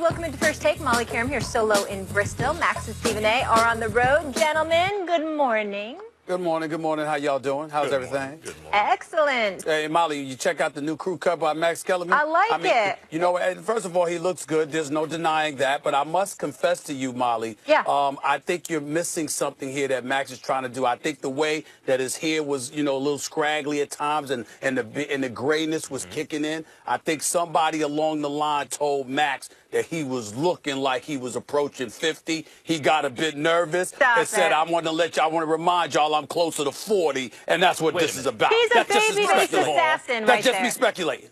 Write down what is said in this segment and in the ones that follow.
welcome into First Take. Molly Karam here solo in Bristol. Max and Stephen A. are on the road. Gentlemen, good morning. Good morning. Good morning. How y'all doing? How's everything? Good morning. Excellent. Hey, Molly, you check out the new crew cut by Max Kellerman? I like it. You know, first of all, he looks good. There's no denying that. But I must confess to you, Molly, I think you're missing something here that Max is trying to do. I think the way that his hair was, a little scraggly at times and the grayness was kicking in, I think somebody along the line told Max that he was looking like he was approaching 50. He got a bit nervous and said, I want to remind y'all I'm closer to 40, and that's what this is about. He's a baby-faced assassin right there. That's just me speculating.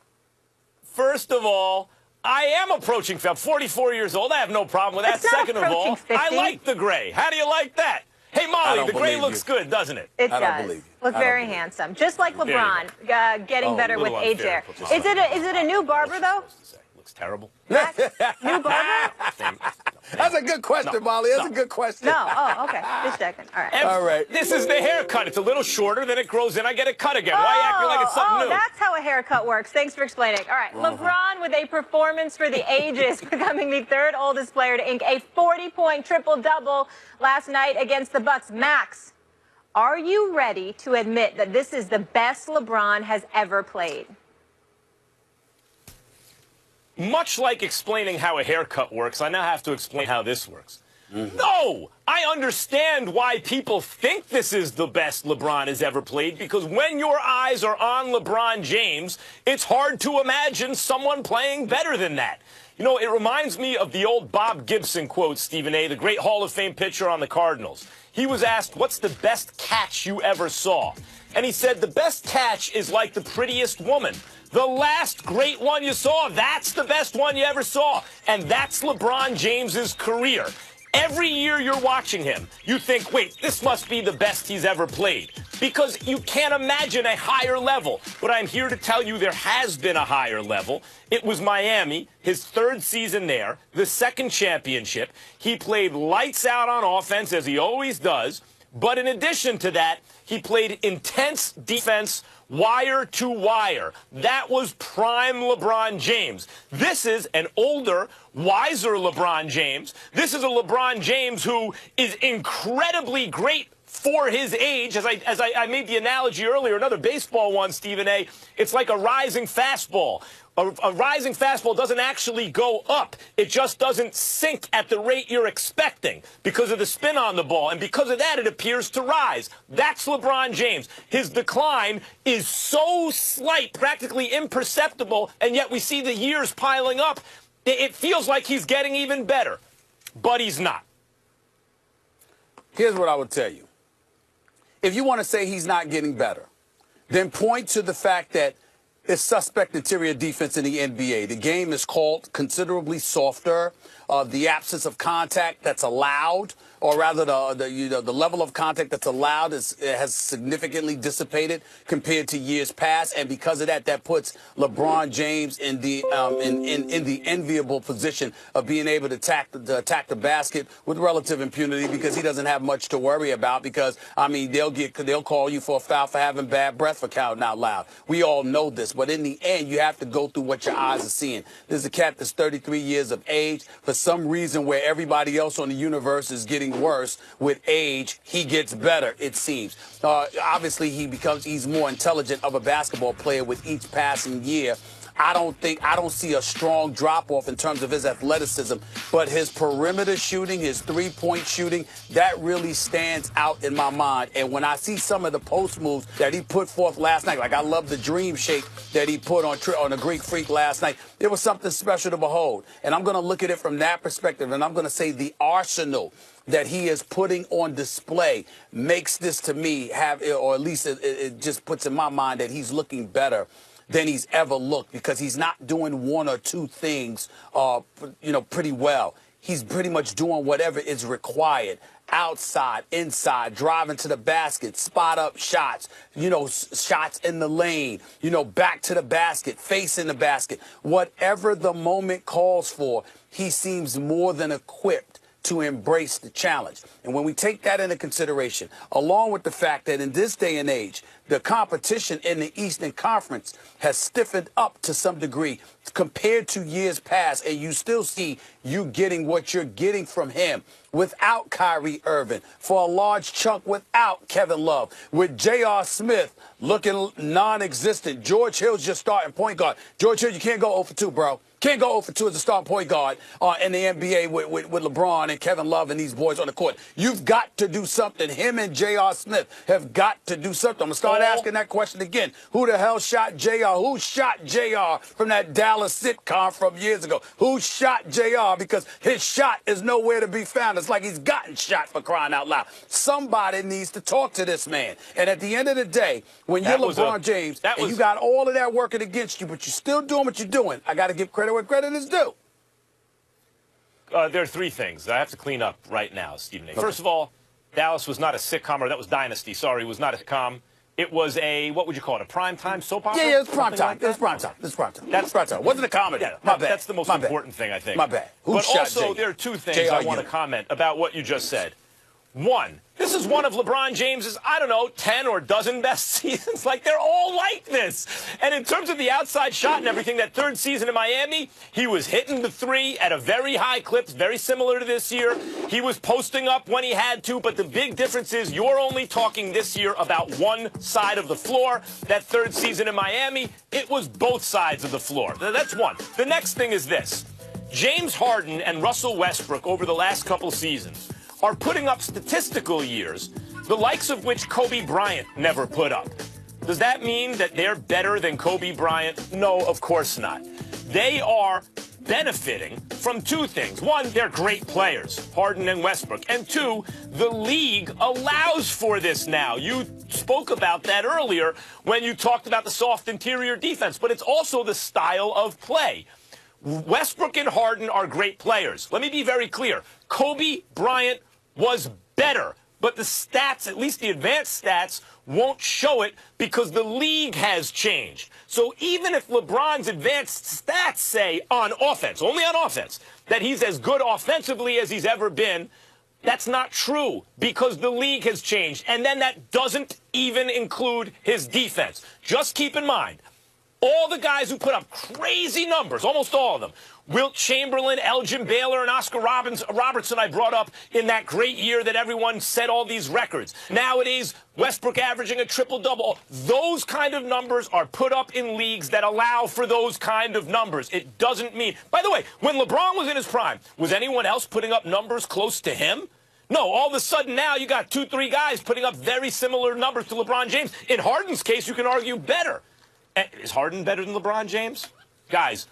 First of all, I am approaching 50. I'm 44 years old. I have no problem with that. Second of all, 50. I like the gray. How do you like that? Hey, Molly, the gray looks good, doesn't it? It does. I don't believe you. Look very handsome. Just like LeBron, getting better with age there. Is it a new barber, though? Looks terrible. Max? New barber? That's a good question, Molly. That's a good question. No. Oh, okay. Just checking. All right. All right. This is the haircut. It's a little shorter, then it grows in. I get it cut again. Why acting like it's something new? That's how a haircut works. Thanks for explaining. All right. LeBron with a performance for the ages, becoming the third oldest player to ink a 40-point triple-double last night against the Bucks. Max, are you ready to admit that this is the best LeBron has ever played? Much like explaining how a haircut works, I now have to explain how this works. No! I understand why people think this is the best LeBron has ever played, because when your eyes are on LeBron James, it's hard to imagine someone playing better than that. You know, it reminds me of the old Bob Gibson quote, Stephen A., the great Hall of Fame pitcher on the Cardinals. He was asked, what's the best catch you ever saw? And he said, the best catch is like the prettiest woman. The last great one you saw, that's the best one you ever saw. And that's LeBron James's career. Every year you're watching him, you think, wait, this must be the best he's ever played. Because you can't imagine a higher level. But I'm here to tell you there has been a higher level. It was Miami, his third season there, the second championship. He played lights out on offense, as he always does. But in addition to that, he played intense defense, wire to wire. That was prime LeBron James. This is an older, wiser LeBron James. This is a LeBron James who is incredibly great for his age. As I made the analogy earlier, another baseball one, Stephen A., it's like a rising fastball. A rising fastball doesn't actually go up. It just doesn't sink at the rate you're expecting because of the spin on the ball. And because of that, it appears to rise. That's LeBron James. His decline is so slight, practically imperceptible, and yet we see the years piling up. It feels like he's getting even better, but he's not. Here's what I would tell you. If you want to say he's not getting better, then point to the fact that it's suspect interior defense in the NBA. The game is called considerably softer. The absence of contact that's allowed, or rather the level of contact that's allowed has significantly dissipated compared to years past, and because of that, that puts LeBron James in the enviable position of being able to attack the basket with relative impunity, because he doesn't have much to worry about. Because I mean, they'll call you for a foul for having bad breath for counting out loud. We all know this, but in the end, you have to go through what your eyes are seeing. This is a cat that's 33 years of age. For some reason, where everybody else on the universe is getting worse with age, he gets better, it seems. Obviously, he's more intelligent of a basketball player with each passing year. I don't see a strong drop-off in terms of his athleticism, but his perimeter shooting, his three-point shooting, that really stands out in my mind. And when I see some of the post moves that he put forth last night, like I love the dream shake that he put on a Greek Freak last night, it was something special to behold. And I'm going to look at it from that perspective, and I'm going to say the arsenal that he is putting on display makes this, to me, or at least it just puts in my mind that he's looking better than he's ever looked, because he's not doing one or two things, pretty well. He's pretty much doing whatever is required. Outside, inside, driving to the basket, spot up shots, shots in the lane, back to the basket, facing the basket. Whatever the moment calls for, he seems more than equipped to embrace the challenge. And when we take that into consideration, along with the fact that in this day and age, the competition in the Eastern Conference has stiffened up to some degree compared to years past, and you still see you getting what you're getting from him without Kyrie Irving, for a large chunk without Kevin Love, with J.R. Smith looking non-existent. George Hill's just starting point guard. George Hill, you can't go 0 for 2, bro. Can't go 0 for 2 as a starting point guard in the NBA with LeBron and Kevin Love and these boys on the court. You've got to do something. Him and J.R. Smith have got to do something. I'm going to start asking that question again. Who the hell shot J.R.? Who shot J.R. from that Dallas sitcom from years ago? Who shot J.R.? Because his shot is nowhere to be found. It's like he's gotten shot, for crying out loud. Somebody needs to talk to this man. And at the end of the day, when you're LeBron James and you got all of that working against you, but you're still doing what you're doing, I got to give credit where credit is due. There are three things I have to clean up right now, Stephen A. Okay. First of all, Dallas was not a sitcom, or that was Dynasty. Sorry, it was not a sitcom. It was a, what would you call it, a primetime soap opera? Yeah, it was prime time. It was prime time. It was prime time. That's prime time. It wasn't a comedy. Yeah, my bad. That's the most important thing, I think. My bad. But also, there are two things I want to comment about what you just said. One, this is one of LeBron James's, I don't know, 10 or dozen best seasons. Like, they're all like this. And in terms of the outside shot and everything, that third season in Miami, he was hitting the three at a very high clip, very similar to this year. He was posting up when he had to, but the big difference is you're only talking this year about one side of the floor. That third season in Miami, it was both sides of the floor. That's one. The next thing is this. James Harden and Russell Westbrook over the last couple seasons are putting up statistical years, the likes of which Kobe Bryant never put up. Does that mean that they're better than Kobe Bryant? No, of course not. They are benefiting from two things. One, they're great players, Harden and Westbrook. And two, the league allows for this now. You spoke about that earlier when you talked about the soft interior defense, but it's also the style of play. Westbrook and Harden are great players. Let me be very clear. Kobe Bryant was better, but the stats, at least the advanced stats, won't show it because the league has changed. So even if LeBron's advanced stats say on offense, only on offense, that he's as good offensively as he's ever been, that's not true because the league has changed. And then that doesn't even include his defense. Just keep in mind, all the guys who put up crazy numbers, almost all of them, Wilt Chamberlain, Elgin Baylor, and Oscar Robertson I brought up in that great year that everyone set all these records. Nowadays, Westbrook averaging a triple-double. Those kind of numbers are put up in leagues that allow for those kind of numbers. It doesn't mean... By the way, when LeBron was in his prime, was anyone else putting up numbers close to him? No, all of a sudden now you got 2-3 guys putting up very similar numbers to LeBron James. In Harden's case, you can argue better. Is Harden better than LeBron James? Guys,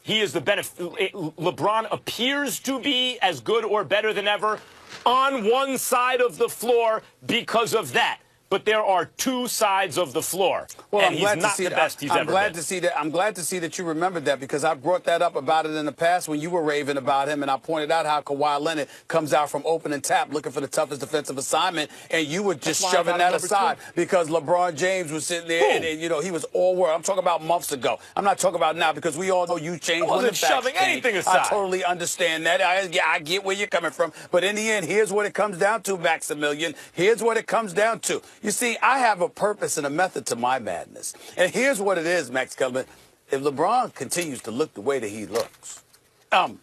he is the benefit. LeBron appears to be as good or better than ever on one side of the floor because of that. But there are two sides of the floor. Well, and he's not the best he's ever been. I'm glad to see that you remembered that because I brought that up about it in the past when you were raving about him, and I pointed out how Kawhi Leonard comes out from opening tap looking for the toughest defensive assignment, and you were just shoving that aside because LeBron James was sitting there and you know, he was all world. I'm talking about months ago. I'm not talking about now because we all know you changed. I wasn't shoving anything aside. I totally understand that. I get where you're coming from. But in the end, here's what it comes down to, Maximilian. Here's what it comes down to. You see, I have a purpose and a method to my madness. And here's what it is, Max Kellerman. If LeBron continues to look the way that he looks,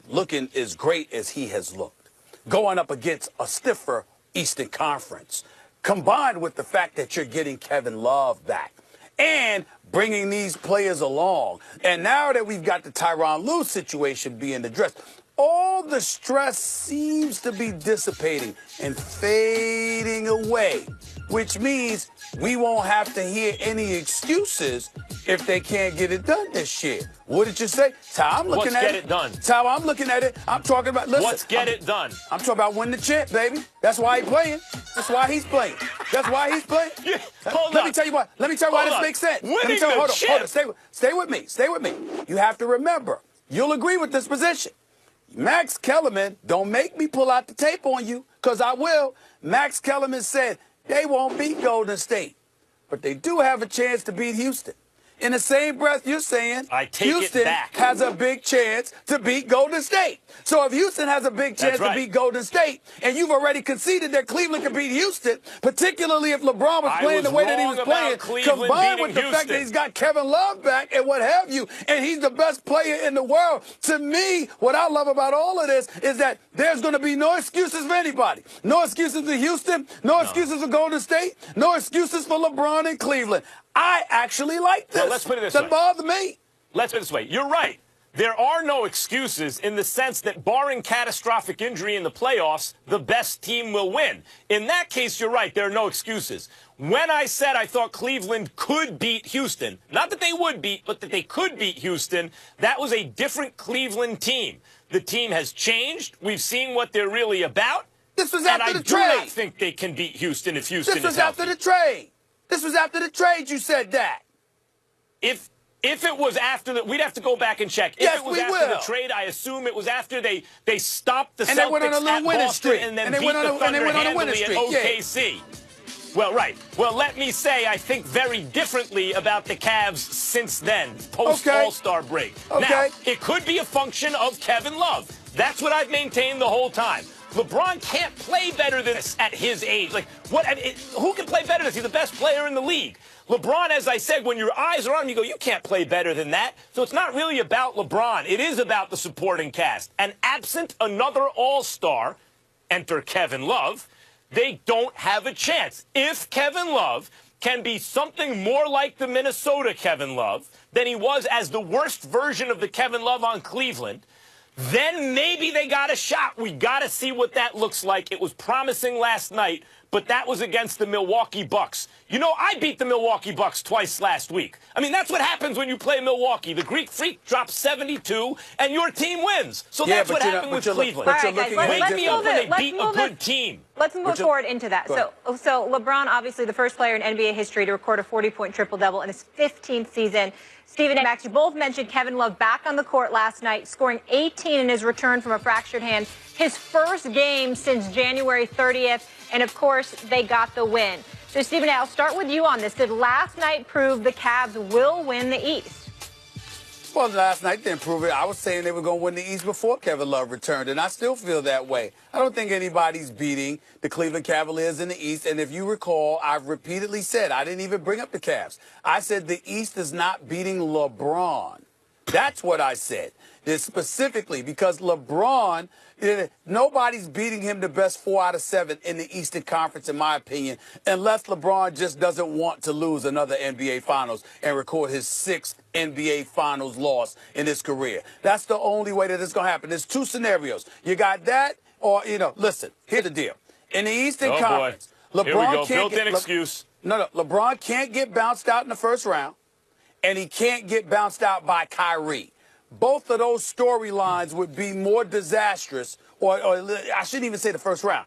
looking as great as he has looked, going up against a stiffer Eastern Conference, combined with the fact that you're getting Kevin Love back and bringing these players along, and now that we've got the Tyronn Lue situation being addressed, all the stress seems to be dissipating and fading away, which means we won't have to hear any excuses if they can't get it done this year. What did you say? That's how I'm looking at it. Let's get it done. That's how I'm looking at it. I'm talking about, listen. Let's get it done. I'm talking about win the champ, baby. That's why he's playing. That's why he's playing. That's why he's playing. Let me tell you why this makes sense. Hold on. Stay with me. Stay with me. You have to remember, you'll agree with this position. Max Kellerman, don't make me pull out the tape on you, because I will. Max Kellerman said they won't beat Golden State, but they do have a chance to beat Houston. in the same breath you're saying I take it Houston back. has a big chance to beat Golden State. So if Houston has a big chance to beat Golden State, and you've already conceded that Cleveland can beat Houston, particularly if LeBron was playing the way that he was playing, combined with the fact that he's got Kevin Love back and what have you, and he's the best player in the world. To me, what I love about all of this is that there's going to be no excuses for anybody. No excuses for Houston, no excuses for Golden State, no excuses for LeBron in Cleveland. I actually like this. Well, let's put it this way. Doesn't bother me. Let's put it this way. You're right. There are no excuses in the sense that barring catastrophic injury in the playoffs, the best team will win. In that case, you're right. There are no excuses. When I said I thought Cleveland could beat Houston, not that they would beat, but that they could beat Houston, that was a different Cleveland team. The team has changed. We've seen what they're really about. This was after the trade. And I do not think they can beat Houston if Houston is healthy. This was after the trade. This was after the trade you said that. If it was after the, we'd have to go back and check. Yes, if it was we after will. the trade, I assume it was after they stopped the And they Celtics went on a little at winning Boston streak. and then And they beat went on the a- and they Thunder went on a winning handily at streak, OKC. Well, right. Well, let me say I think very differently about the Cavs since then, post-All-Star break. Okay. Now, it could be a function of Kevin Love. That's what I've maintained the whole time. LeBron can't play better than this at his age. Like, what? Who can play better than this? He's the best player in the league. LeBron, as I said, when your eyes are on him, you go, you can't play better than that. So it's not really about LeBron. It is about the supporting cast. And absent another all-star, enter Kevin Love, they don't have a chance. If Kevin Love can be something more like the Minnesota Kevin Love than he was as the worst version of the Kevin Love on Cleveland, then maybe they got a shot. We got to see what that looks like. It was promising last night, but that was against the Milwaukee Bucks. You know, I beat the Milwaukee Bucks twice last week. I mean, that's what happens when you play Milwaukee. The Greek Freak drops 72, and your team wins. So that's what happened with Cleveland. All right, guys, Wake me up when they beat a good team. Let's move forward into that. So LeBron, obviously the first player in NBA history to record a 40-point triple-double in his 15th season. Stephen and Max, you both mentioned Kevin Love back on the court last night, scoring 18 in his return from a fractured hand. His first game since January 30th, and of course, they got the win. So, Stephen, I'll start with you on this. Did last night prove the Cavs will win the East? Well, last night didn't prove it. I was saying they were going to win the East before Kevin Love returned, and I still feel that way. I don't think anybody's beating the Cleveland Cavaliers in the East. And if you recall, I've repeatedly said, I didn't even bring up the Cavs. I said the East is not beating LeBron. That's what I said. It's specifically because LeBron, nobody's beating him the best 4 out of 7 in the Eastern Conference, in my opinion, unless LeBron just doesn't want to lose another NBA Finals and record his 6th NBA Finals loss in his career. That's the only way that it's going to happen. There's 2 scenarios. You got that or, listen, here's the deal. In the Eastern Conference, LeBron Here we go. can't built-in excuse. No, LeBron can't get bounced out in the first round, and he can't get bounced out by Kyrie. Both of those storylines would be more disastrous, or I shouldn't even say the first round.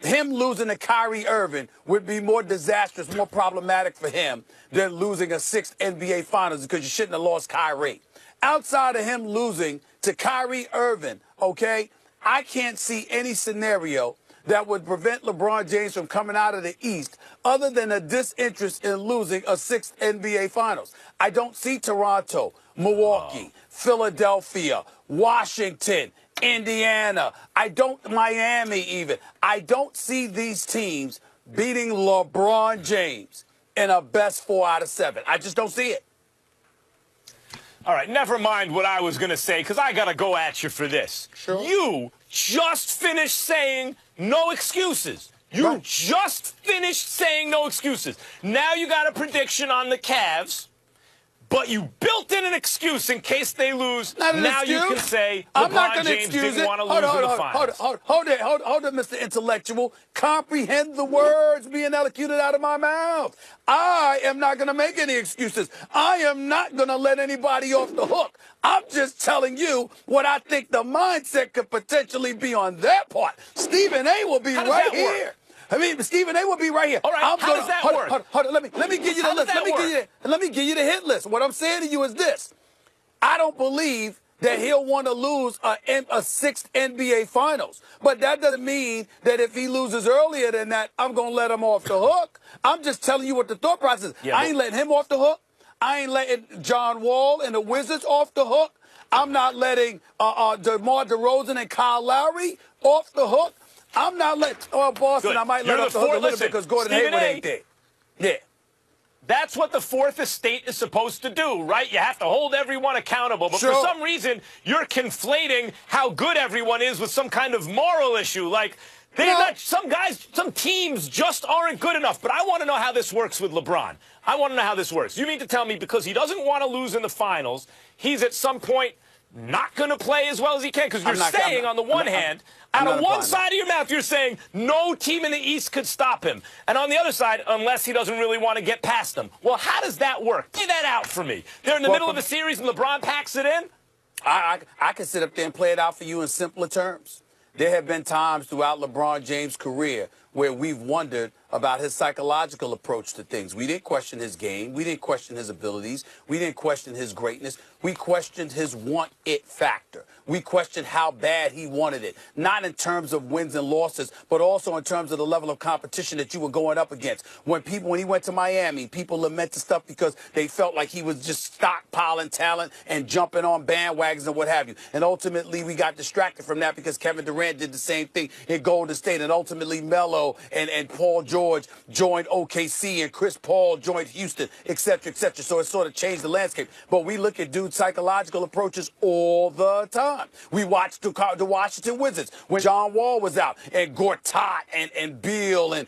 Him losing to Kyrie Irving would be more disastrous, more problematic for him than losing a 6th NBA Finals, because you shouldn't have lost Kyrie. Outside of him losing to Kyrie Irving, okay, I can't see any scenario that would prevent LeBron James from coming out of the East other than a disinterest in losing a 6th NBA Finals. I don't see Toronto, Milwaukee, Philadelphia, Washington, Indiana. Miami even. I don't see these teams beating LeBron James in a best 4 out of 7. I just don't see it. All right, never mind what I was going to say, because I got to go at you for this. Sure. You just finished saying no excuses. You just finished saying no excuses. Now you got a prediction on the Cavs, but you built in an excuse in case they lose. Now you can say LeBron James didn't want to lose in the finals. Hold it, Mr. Intellectual. Comprehend the words being elocuted out of my mouth. I am not going to make any excuses. I am not going to let anybody off the hook. I'm just telling you what I think the mindset could potentially be on their part. Stephen A. will be right here. I mean, Stephen A. will be right here. All right, how does that work? Hold on, let me give you the list. Let me give you the hit list. What I'm saying to you is this. I don't believe that he'll want to lose a 6th NBA Finals. But that doesn't mean that if he loses earlier than that, I'm going to let him off the hook. I'm just telling you what the thought process is. Yeah, I ain't letting him off the hook. I ain't letting John Wall and the Wizards off the hook. I'm not letting DeMar DeRozan and Kyle Lowry off the hook. I'm not letting Boston. Good. I might You're let off the hook a little bit because Gordon Stephen Hayward A. ain't there. Yeah. That's what the fourth estate is supposed to do, right? You have to hold everyone accountable. But Sure. for some reason, you're conflating how good everyone is with some kind of moral issue. Like, some teams just aren't good enough. But I want to know how this works with LeBron. I want to know how this works. You mean to tell me because he doesn't want to lose in the finals, he's at some point not going to play as well as he can? Because you're saying, on the one hand, out of one side of your mouth, you're saying no team in the East could stop him. And on the other side, unless he doesn't really want to get past them. Well, how does that work? Lay that out for me. They're in the middle of a series and LeBron packs it in? I can sit up there and play it out for you in simpler terms. There have been times throughout LeBron James' career where we've wondered about his psychological approach to things. We didn't question his game. We didn't question his abilities. We didn't question his greatness. We questioned his want-it factor. We questioned how bad he wanted it, not in terms of wins and losses, but also in terms of the level of competition that you were going up against. When he went to Miami, people lamented stuff because they felt like he was just stockpiling talent and jumping on bandwagons and what have you. And ultimately, we got distracted from that because Kevin Durant did the same thing in Golden State, and ultimately Melo and Paul George joined OKC, and Chris Paul joined Houston, et cetera, et cetera. So it sort of changed the landscape. But we look at dudes' psychological approaches all the time. We watched the Washington Wizards when John Wall was out, and Gortat and Beal and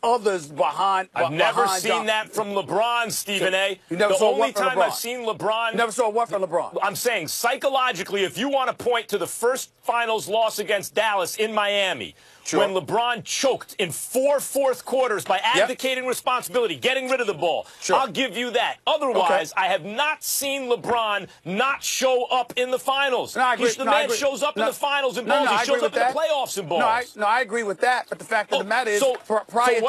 others behind. I've never seen that from LeBron, Stephen A. You never the saw only what from time LeBron? I've seen LeBron. You never saw what from LeBron? I'm saying psychologically, if you want to point to the first finals loss against Dallas in Miami, Sure. when LeBron choked in 4 fourth quarters by abdicating responsibility, getting rid of the ball. Sure. I'll give you that. Otherwise, I have not seen LeBron not show up in the finals. No, I agree. The man shows up in the finals and balls. He shows up in the playoffs and balls. No, I agree with that. But the fact of the matter is, prior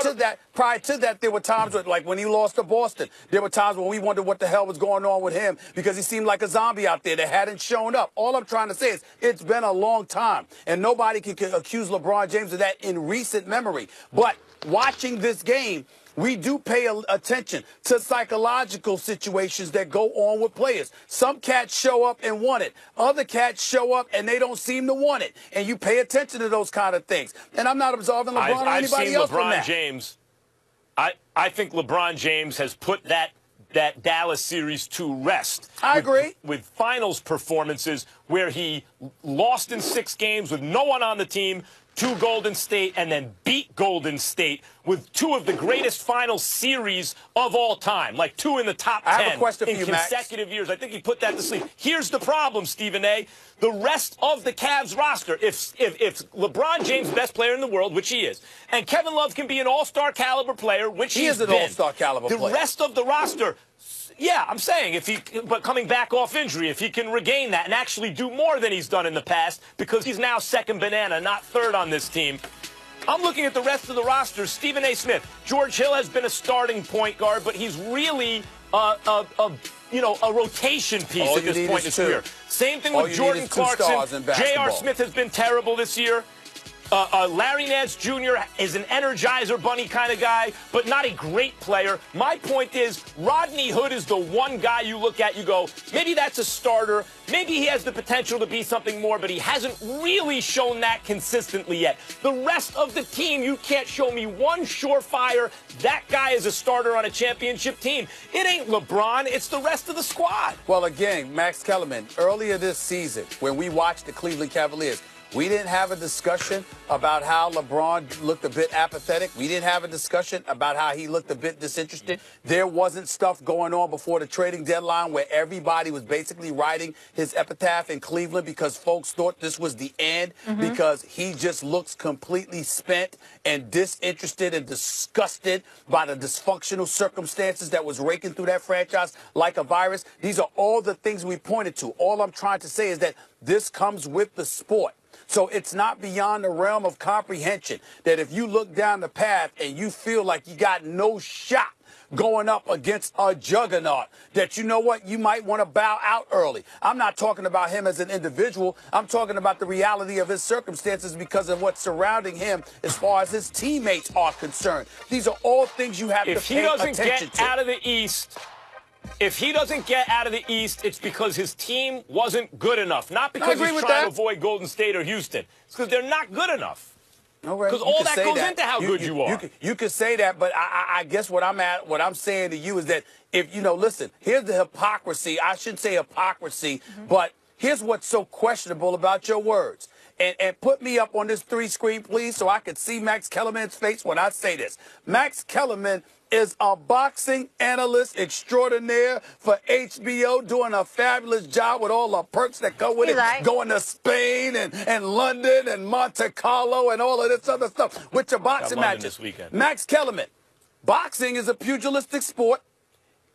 to that, there were times like when he lost to Boston, there were times when we wondered what the hell was going on with him because he seemed like a zombie out there that hadn't shown up. All I'm trying to say is it's been a long time, and nobody can accuse LeBron James of that in recent memory. But watching this game, we do pay attention to psychological situations that go on with players. Some cats show up and want it. Other cats show up and they don't seem to want it. And you pay attention to those kind of things. And I'm not absolving LeBron or anybody else from that. James. I think LeBron James has put that Dallas series to rest. I agree. With finals performances where he lost in 6 games with no one on the team to Golden State and then beat Golden State with 2 of the greatest final series of all time, like 2 in the top 10 I have a question for in you, consecutive Max. years. I think he put that to sleep. Here's the problem, Stephen A. The rest of the Cavs roster, if LeBron James is the best player in the world, which he is, and Kevin Love can be an all-star caliber player, which he is an all-star caliber player. The rest of the roster, yeah, I'm saying but coming back off injury, if he can regain that and actually do more than he's done in the past, because he's now second banana, not third on this team. I'm looking at the rest of the roster. Stephen A. Smith, George Hill has been a starting point guard, but he's really a rotation piece at this point in his career. Same thing with Jordan Clarkson. J.R. Smith has been terrible this year. Larry Nance Jr. is an energizer bunny kind of guy, but not a great player. My point is, Rodney Hood is the one guy you look at, you go, maybe that's a starter. Maybe he has the potential to be something more, but he hasn't really shown that consistently yet. The rest of the team, you can't show me one surefire, that guy is a starter on a championship team. It ain't LeBron, it's the rest of the squad. Well, again, Max Kellerman, earlier this season, when we watched the Cleveland Cavaliers, we didn't have a discussion about how LeBron looked a bit apathetic. We didn't have a discussion about how he looked a bit disinterested. There wasn't stuff going on before the trading deadline where everybody was basically writing his epitaph in Cleveland because folks thought this was the end because he just looks completely spent and disinterested and disgusted by the dysfunctional circumstances that was raking through that franchise like a virus. These are all the things we pointed to. All I'm trying to say is that this comes with the sport. So it's not beyond the realm of comprehension that if you look down the path and you feel like you got no shot going up against a juggernaut, that you know what, you might want to bow out early. I'm not talking about him as an individual. I'm talking about the reality of his circumstances because of what's surrounding him as far as his teammates are concerned. These are all things you have to pay attention to. If he doesn't get out of the East If he doesn't get out of the East, it's because his team wasn't good enough. Not because he's trying to avoid Golden State or Houston. It's because they're not good enough. Because all that goes into how good you are. You could say that, but I guess what I'm saying to you is that if, listen, here's the hypocrisy. I shouldn't say hypocrisy, but here's what's so questionable about your words. And put me up on this 3-screen, please, so I can see Max Kellerman's face when I say this. Max Kellerman is a boxing analyst extraordinaire for HBO, doing a fabulous job with all the perks that go with it, going to Spain and London and Monte Carlo and all of this other stuff with your boxing matches. This weekend. Max Kellerman, boxing is a pugilistic sport.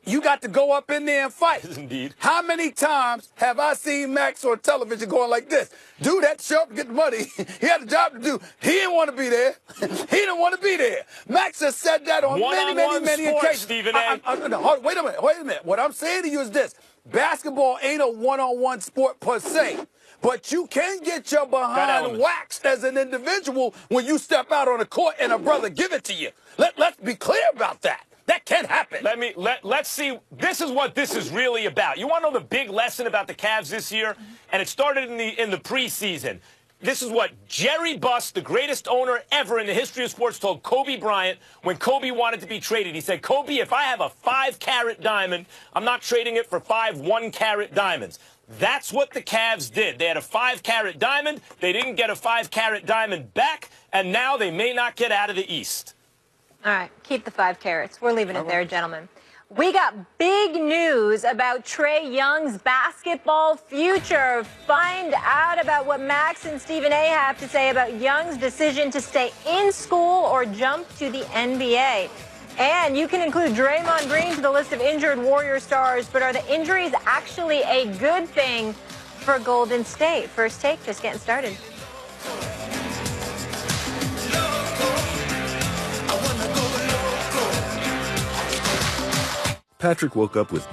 You got to go up in there and fight. Indeed. How many times have I seen Max on television going like this? Dude, that show up to get the money. He had a job to do. He didn't want to be there. He didn't want to be there. Max has said that on many occasions. Stephen A. Wait a minute. What I'm saying to you is this. Basketball ain't a one-on-one sport per se. But you can get your behind waxed as an individual when you step out on the court and a brother give it to you. Let's be clear about that. That can't happen. Let's see. This is what this is really about. You want to know the big lesson about the Cavs this year? And it started in the preseason. This is what Jerry Buss, the greatest owner ever in the history of sports, told Kobe Bryant when Kobe wanted to be traded. He said, Kobe, if I have a 5-carat diamond, I'm not trading it for 5 1-carat diamonds. That's what the Cavs did. They had a 5-carat diamond. They didn't get a 5-carat diamond back, and now they may not get out of the East. All right, keep the 5 carats. We're leaving it there, gentlemen. We got big news about Trae Young's basketball future. Find out about what Max and Stephen A. have to say about Young's decision to stay in school or jump to the NBA. And you can include Draymond Green to the list of injured Warrior stars, but are the injuries actually a good thing for Golden State? First Take, just getting started. Patrick woke up with